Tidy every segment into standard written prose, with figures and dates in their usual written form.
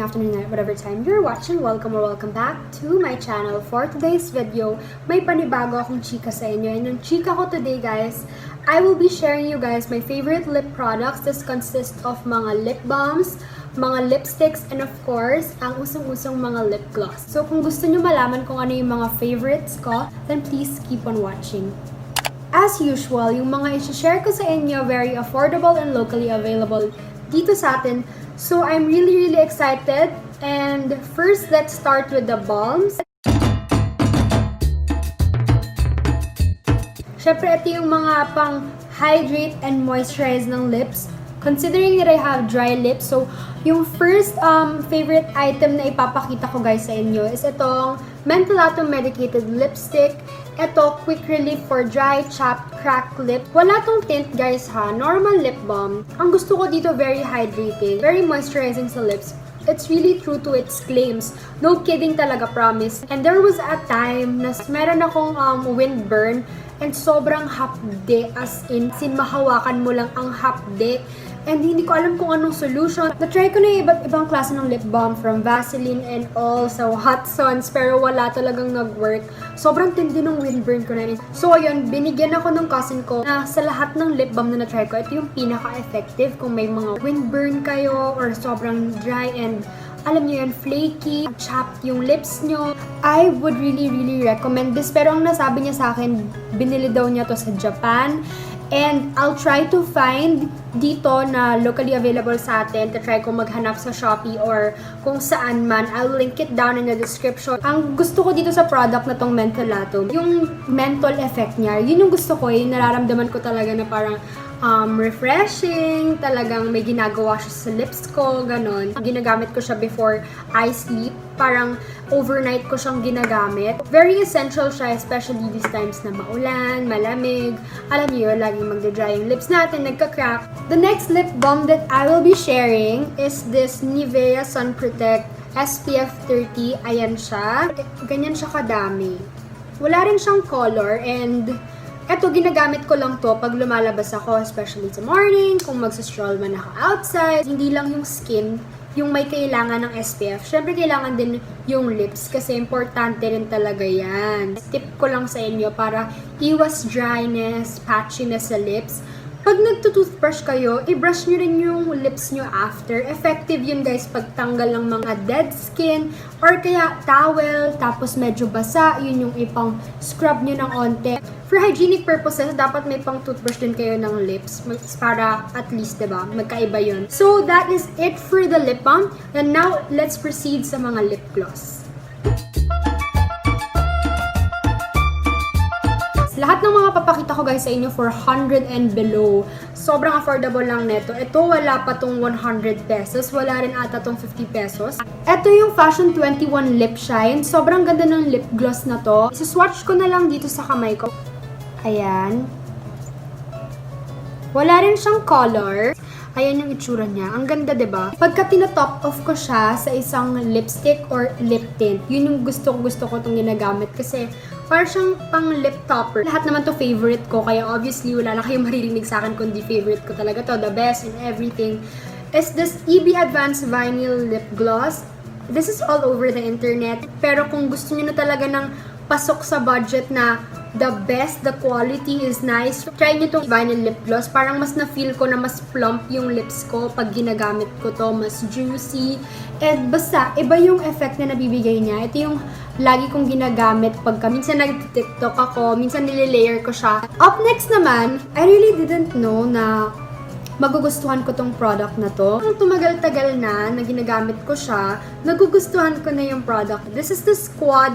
morning, afternoon, night, whatever time you're watching, welcome or welcome back to my channel. For today's video, may panibago akong chika sa inyo. And yung chika ko today, guys, I will be sharing you guys my favorite lip products. This consists of mga lip balms, mga lipsticks, and of course, ang usong-usong mga lip gloss. So kung gusto nyo malaman kung ano yung mga favorites ko, then please keep on watching. As usual, yung mga i-share ko sa inyo, very affordable and locally available dito sa atin. So I'm really excited. And first, let's start with the balms. Syempre, ito yung mga pang hydrate and moisturize ng lips. Considering that I have dry lips, so yung first favorite item na ipapakita ko guys sa inyo is itong Mentholatum Medicated Lipstick. Ito, quick relief for dry, chapped, cracked lip. Wala tong tint guys ha, normal lip balm. Ang gusto ko dito, very hydrating, very moisturizing sa lips. It's really true to its claims. No kidding talaga, promise. And there was a time na meron akong windburn and sobrang hapde, as in mahawakan mo lang ang hapde. And hindi ko alam kung anong solution. Na-try ko na yung iba't ibang klase ng lip balm from Vaseline and also Hot Suns, pero wala talagang nag-work. Sobrang tindi ng windburn ko na rin. So ayun, binigyan ako ng cousin ko na sa lahat ng lip balm na na-try ko, ito yung pinaka-effective kung may mga windburn kayo or sobrang dry and alam nyo yun, flaky, chapped yung lips nyo. I would really recommend this. Pero ang nasabi niya sa akin, binili daw niya to sa Japan. And I'll try to find dito na locally available sa atin. Try ko maghanap sa Shopee or kung saan man. I'll link it down in the description. Ang gusto ko dito sa product na tong Mentholatum, yung menthol effect niya, yun yung gusto ko. Yung nararamdaman ko talaga na parang refreshing, talagang may ginagawa siya sa lips ko, ganon. Ginagamit ko siya before I sleep, parang overnight ko siyang ginagamit. Very essential siya, especially these times na maulan, malamig. Alam niyo, laging magda-dry yung lips natin, nagka-crack. The next lip balm that I will be sharing is this Nivea Sun Protect SPF 30. Ayan siya. Ganyan siya kadami. Wala rin siyang color and eto, ginagamit ko lang to pag lumalabas ako, especially sa morning, kung magsastroll man ako outside. Hindi lang yung skin, yung may kailangan ng SPF. Syempre, kailangan din yung lips kasi importante rin talaga yan. Tip ko lang sa inyo para iwas dryness, patchiness sa lips. Pag nagtutoothbrush kayo, i-brush nyo rin yung lips nyo after. Effective yun guys pagtanggal ng mga dead skin or kaya towel, tapos medyo basa, yun yung ipang scrub nyo ng onte. For hygienic purposes, dapat may pang toothbrush din kayo ng lips para at least, diba, magkaiba yun. So that is it for the lip balm. And now, let's proceed sa mga lip gloss. Lahat ng mga papakita ko guys sa inyo for 100 and below. Sobrang affordable lang neto. Ito wala pa tong 100 pesos. Wala rin ata tong 50 pesos. Ito yung Fashion 21 Lipshine. Sobrang ganda ng lip gloss na to. Isaswatch ko na lang dito sa kamay ko. Ayan. Wala rin siyang color. Ayan yung itsura niya. Ang ganda, diba? Pagka tinatop off ko siya sa isang lipstick or lip tint, yun yung gusto ko itong ginagamit kasi parang siyang pang lip topper. Lahat naman to favorite ko, kaya obviously wala na kayong maririnig sa akin kundi favorite ko talaga to. The best in everything is this EB Advanced Vinyl Lip Gloss. This is all over the internet. Pero kung gusto niyo na talaga ng pasok sa budget na the best, the quality is nice, try nyo itong vinyl lip gloss. Parang mas na-feel ko na mas plump yung lips ko pag ginagamit ko to, mas juicy. And basta, iba yung effect na nabibigay niya. Ito yung lagi kong ginagamit pagka minsan nag-tiktok ako, minsan nililayer ko siya. Up next naman, I really didn't know na magugustuhan ko tong product na to. Ang tumagal-tagal na ginagamit ko siya, nagugustuhan ko na yung product. This is the Squad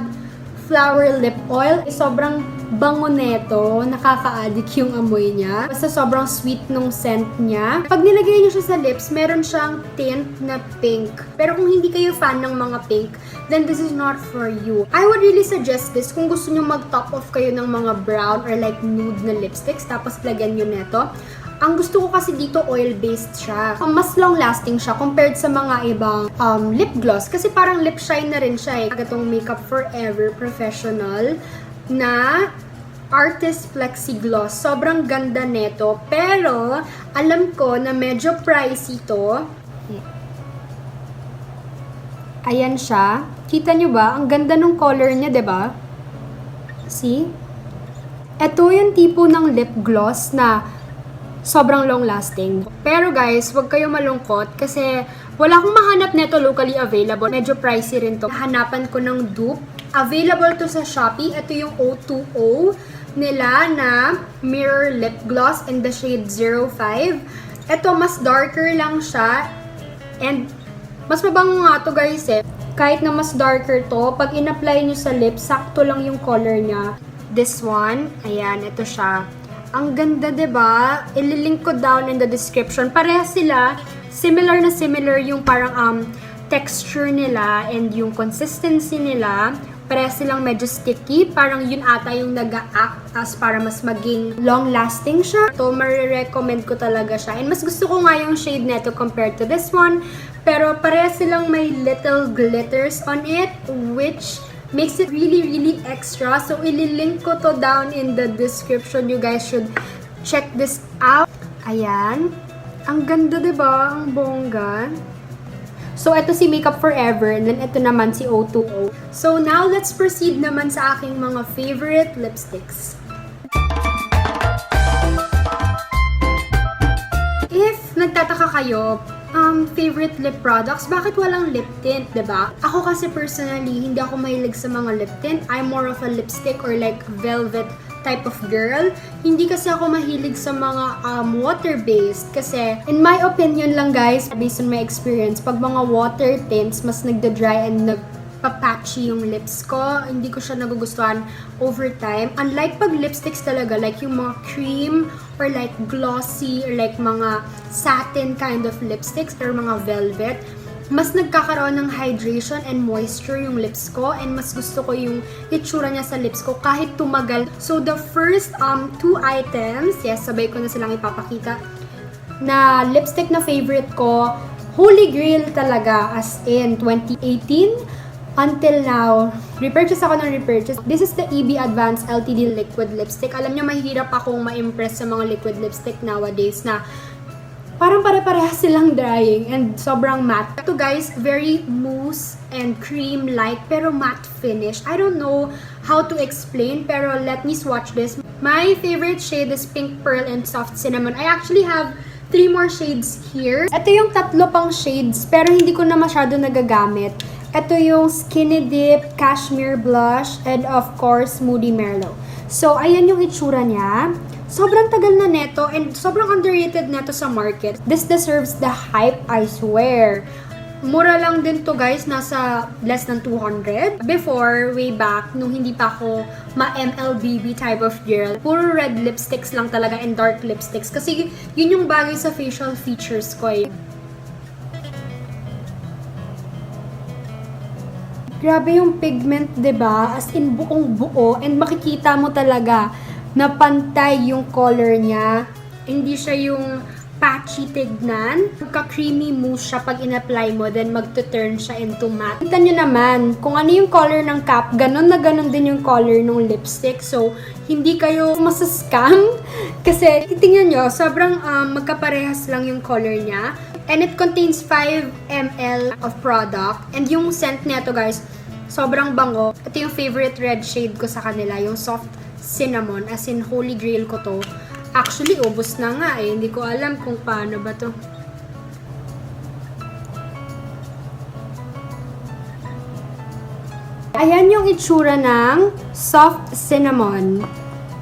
Flower Lip Oil. Sobrang bango neto, nakaka-addict yung amoy niya. Basta sobrang sweet nung scent niya. Pag nilagay niyo siya sa lips, meron siyang tint na pink. Pero kung hindi kayo fan ng mga pink, then this is not for you. I would really suggest this kung gusto niyo mag-top off kayo ng mga brown or like nude na lipsticks, tapos lagyan niyo neto. Ang gusto ko kasi dito, oil-based siya. Mas long-lasting siya compared sa mga ibang lip gloss. Kasi parang lip shine na rin siya eh. Itong Makeup Forever Professional na Artist Flexi Gloss. Sobrang ganda neto. Pero, alam ko na medyo pricey to. Ayan siya. Kita nyo ba? Ang ganda ng color niya, 'di ba? See? Ito yung tipo ng lip gloss na sobrang long lasting. Pero guys, huwag kayo malungkot kasi wala akong mahanap nito locally available. Medyo pricey rin to. Hanapan ko ng dupe. Available to sa Shopee. Ito yung 020 nila na mirror lip gloss in the shade 05. Ito, mas darker lang siya. And mas mabango nga to guys eh. Kahit na mas darker to, pag in-apply nyo sa lips, sakto lang yung color niya. This one, ayan, ito siya. Ang ganda, 'di ba? Ililink ko down in the description. Parehas sila, similar na similar yung parang texture nila and yung consistency nila. Parehas silang medyo sticky. Parang yun ata yung nag-act as para mas maging long-lasting siya. So, marirecommend ko talaga siya. And mas gusto ko nga yung shade neto compared to this one. Pero parehas silang may little glitters on it, which makes it really, really extra. So, ililink ko to down in the description. You guys should check this out. Ayan. Ang ganda, diba? Ang bongga. So, ito si Makeup Forever, and then ito naman si 020. So, now let's proceed naman sa aking mga favorite lipsticks. If nagtataka kayo, favorite lip products, bakit walang lip tint, diba? Ako kasi personally, hindi ako mahilig sa mga lip tint. I'm more of a lipstick or like velvet type of girl. Hindi kasi ako mahilig sa mga water-based kasi in my opinion lang guys, based on my experience, pag mga water tints, mas nagda-dry and nagpa-patchy yung lips ko. Hindi ko siya nagugustuhan over time. Unlike pag lipsticks talaga, like yung mga cream or like glossy or like mga satin kind of lipsticks or mga velvet, mas nagkakaroon ng hydration and moisture yung lips ko and mas gusto ko yung itsura niya sa lips ko kahit tumagal. So the first two items, yes, sabay ko na silang ipapakita, na lipstick na favorite ko, Holy Grail talaga, as in 2018 until now. Repurchase ako ng repurchase. This is the EB Advanced LTD Liquid Lipstick. Alam niyo, mahirap akong ma-impress sa mga liquid lipstick nowadays na parang pare-parehas silang drying and sobrang matte. Ito guys, very mousse and cream-like pero matte finish. I don't know how to explain pero let me swatch this. My favorite shade is Pink Pearl and Soft Cinnamon. I actually have 3 more shades here. Ito yung 3 pang shades pero hindi ko na masyado nagagamit. Ito yung Skinny Dip, Cashmere Blush, and of course, Moody Merlot. So, ayan yung itsura niya. Sobrang tagal na neto and sobrang underrated neto sa market. This deserves the hype, I swear. Mura lang din to guys, nasa less than 200. Before, way back, nung hindi pa ako ma-MLBB type of girl, puro red lipsticks lang talaga and dark lipsticks. Kasi yun yung bagay sa facial features ko eh. Grabe yung pigment, 'di ba? As in buong buo and makikita mo talaga na pantay yung color niya. Hindi siya yung patchy tignan. Magka-creamy mousse siya pag in-apply mo, then magto-turn siya into matte. Kita nyo naman, kung ano yung color ng cap, ganun na ganun din yung color ng lipstick. So, hindi kayo masascam. Kasi, titingnan nyo, sobrang magkaparehas lang yung color niya. And it contains 5 ml of product. And yung scent nito guys, sobrang bango. Ito yung favorite red shade ko sa kanila, yung Soft Cinnamon. As in, Holy Grail ko to. Actually, ubos na nga eh. Hindi ko alam kung paano ba to. Ayan yung itsura ng Soft Cinnamon.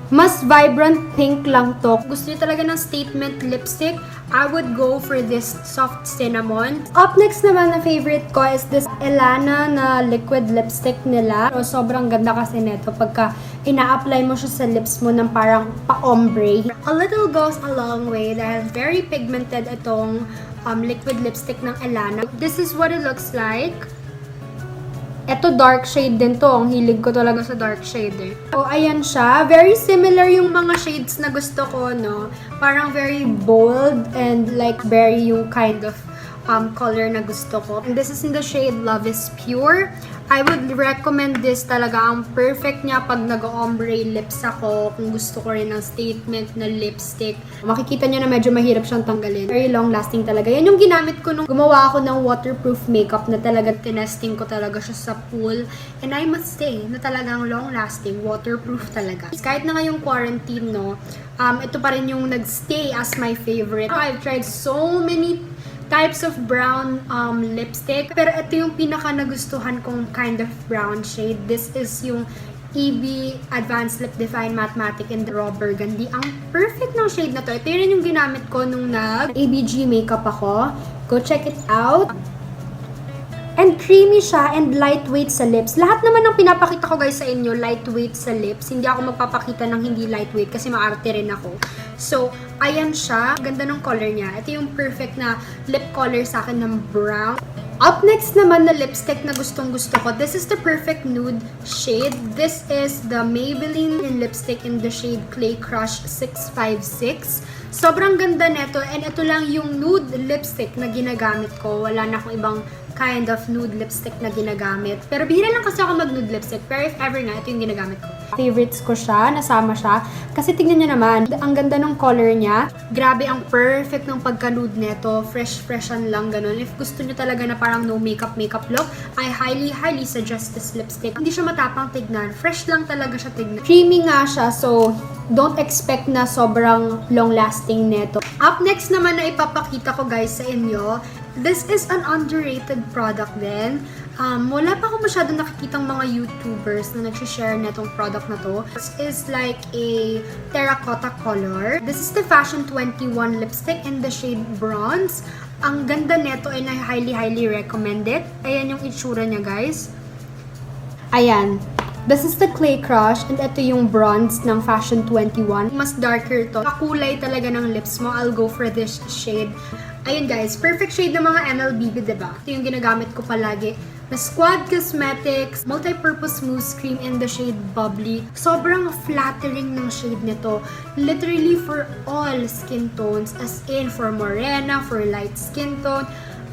Mas vibrant pink lang to. Gusto niyo talaga ng statement lipstick, I would go for this Soft Cinnamon. Up next naman na favorite ko is this Elana na liquid lipstick nila. So, sobrang ganda kasi neto pagka ina-apply mo siya sa lips mo ng parang pa-ombre. A little goes a long way dahil very pigmented itong liquid lipstick ng Elana. This is what it looks like. Ito dark shade din to. Ang hilig ko talaga sa dark shade eh. So, ayan siya. Very similar yung mga shades na gusto ko, no? Parang very bold and like very yung kind of color na gusto ko. And this is in the shade Love is Pure. I would recommend this talaga. Ang perfect niya pag nag-ombre lips ako. Kung gusto ko rin ng statement na lipstick. Makikita niyo na medyo mahirap siyang tanggalin. Very long lasting talaga. Yan yung ginamit ko nung gumawa ako ng waterproof makeup na talagang tinesting ko talaga siya sa pool. And I must say na talagang long lasting, waterproof talaga. Kahit na ngayong quarantine, no, ito pa rin yung nagstay as my favorite. I've tried so many types of brown lipstick. Pero ito yung pinaka nagustuhan kong kind of brown shade. This is yung EB Advanced Lip Define Matte in the Raw Burgundy. Ang perfect ng shade na to. Ito yun yung ginamit ko nung nag-ABG makeup ako. Go check it out. And creamy siya and lightweight sa lips. Lahat naman ng pinapakita ko guys sa inyo, lightweight sa lips. Hindi ako magpapakita ng hindi lightweight kasi maarte rin ako. So, ayan siya. Ganda ng color niya. Ito yung perfect na lip color sa akin ng brown. Up next naman na lipstick na gustong gusto ko. This is the perfect nude shade. This is the Maybelline lipstick in the shade Clay Crush 656. Sobrang ganda neto and ito lang yung nude lipstick na ginagamit ko. Wala na akong ibang kind of nude lipstick na ginagamit. Pero bihira lang kasi ako mag-nude lipstick. Pero if ever nga, ito yung ginagamit ko. Favorites ko siya, nasama siya. Kasi tignan nyo naman, ang ganda ng color niya. Grabe, ang perfect ng pagka-nude neto. Fresh-freshan lang, ganun. If gusto nyo talaga na parang no makeup look, I highly suggest this lipstick. Hindi siya matapang tignan. Fresh lang talaga siya tignan. Creamy nga siya, so don't expect na sobrang long-lasting neto. Up next naman na ipapakita ko guys sa inyo, this is an underrated product din. Wala pa ako masyadong nakikitang mga YouTubers na nagsishare na itong product na to. This is like a terracotta color. This is the Fashion 21 lipstick in the shade Bronze. Ang ganda nito and I highly recommend it. Ayan yung itsura niya guys. Ayan. This is the Clay Crush and ito yung bronze ng Fashion 21. Mas darker to. Kakulay talaga ng lips mo. I'll go for this shade. Ayun guys, perfect shade ng mga MLBB, diba? Ito yung ginagamit ko palagi. Na Squad Cosmetics Multi-Purpose Mousse Cream in the shade Bubbly. Sobrang flattering ng shade nito. Literally for all skin tones. As in, for morena, for light skin tone.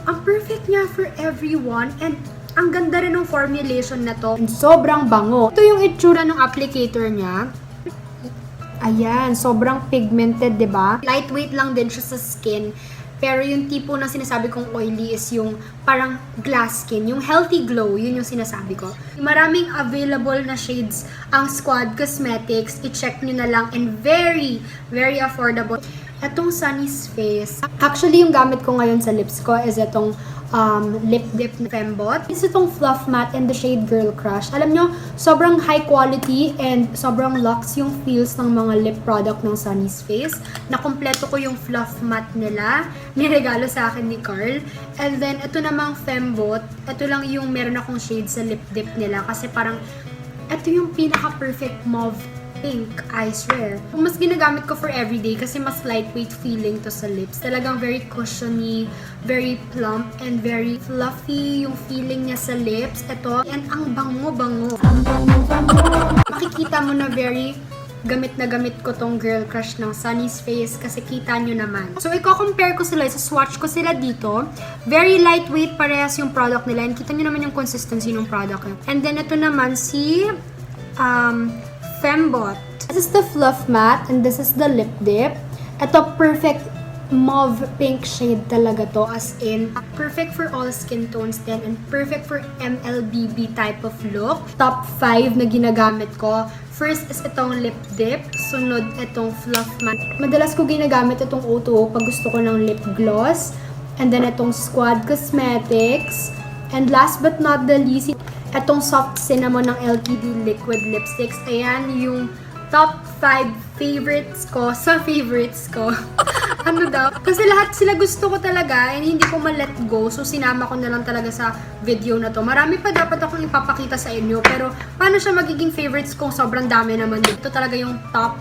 Ang perfect niya for everyone. And ang ganda rin ng formulation na to. And sobrang bango. Ito yung itsura ng applicator niya. Ayan, sobrang pigmented, diba? Lightweight lang din siya sa skin. Pero yung tipo na sinasabi kong oily is yung parang glass skin. Yung healthy glow, yun yung sinasabi ko. Maraming available na shades ang Squad Cosmetics. I-check nyo na lang and very affordable. Etong Sunny's Face. Actually, yung gamit ko ngayon sa lips ko is etong lip dip na Fembot. Is itong Fluff Matte in the shade Girl Crush. Alam nyo, sobrang high quality and sobrang luxe yung feels ng mga lip product ng Sunny's Face. Nakompleto ko yung Fluff Matte nila. Niregalo sa akin ni Carl. And then, ito namang Fembot. Ito lang yung meron akong shade sa lip dip nila. Kasi parang, ito yung pinaka-perfect mauve pink, I swear. Mas ginagamit ko for everyday kasi mas lightweight feeling to sa lips. Talagang very cushiony, very plump, and very fluffy yung feeling niya sa lips. Ito, and ang bango-bango. Makikita mo na very gamit na gamit ko tong Girl Crush ng Sunny's Face kasi kita nyo naman. So, i-compare ko sila, swatch ko sila dito. Very lightweight, parehas yung product nila. And kita nyo naman yung consistency ng product. And then, ito naman si Fembot. This is the Fluff Matte and this is the Lip Dip. Ito, perfect mauve pink shade talaga to, as in perfect for all skin tones din and perfect for MLBB type of look. Top 5 na ginagamit ko. First is itong Lip Dip. Sunod itong Fluff Matte. Madalas ko ginagamit itong O2O pag gusto ko ng lip gloss. And then itong Squad Cosmetics. And last but not the least, etong Soft Cinnamon ng LKD Liquid Lipsticks. Ayan yung top 5 favorites ko sa favorites ko. Ano daw? Kasi lahat sila gusto ko talaga and hindi ko ma-let go. So, sinama ko na lang talaga sa video na to. Marami pa dapat akong ipapakita sa inyo. Pero, paano siya magiging favorites kung sobrang dami naman dito? Ito talaga yung top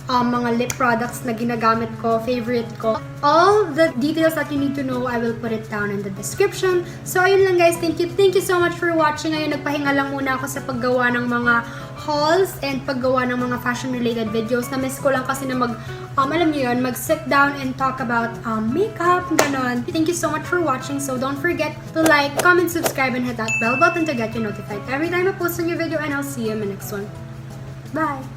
mga lip products na ginagamit ko, favorite ko. All the details that you need to know, I will put it down in the description. So, ayun lang guys. Thank you so much for watching. Ngayon, nagpahinga lang muna ako sa paggawa ng mga hauls and paggawa ng mga fashion-related videos. Na-miss ko lang kasi na alam niyo yun, mag-sit down and talk about makeup, ganon. Thank you so much for watching. So don't forget to like, comment, subscribe, and hit that bell button to get you notified every time I post a new video, and I'll see you in the next one. Bye!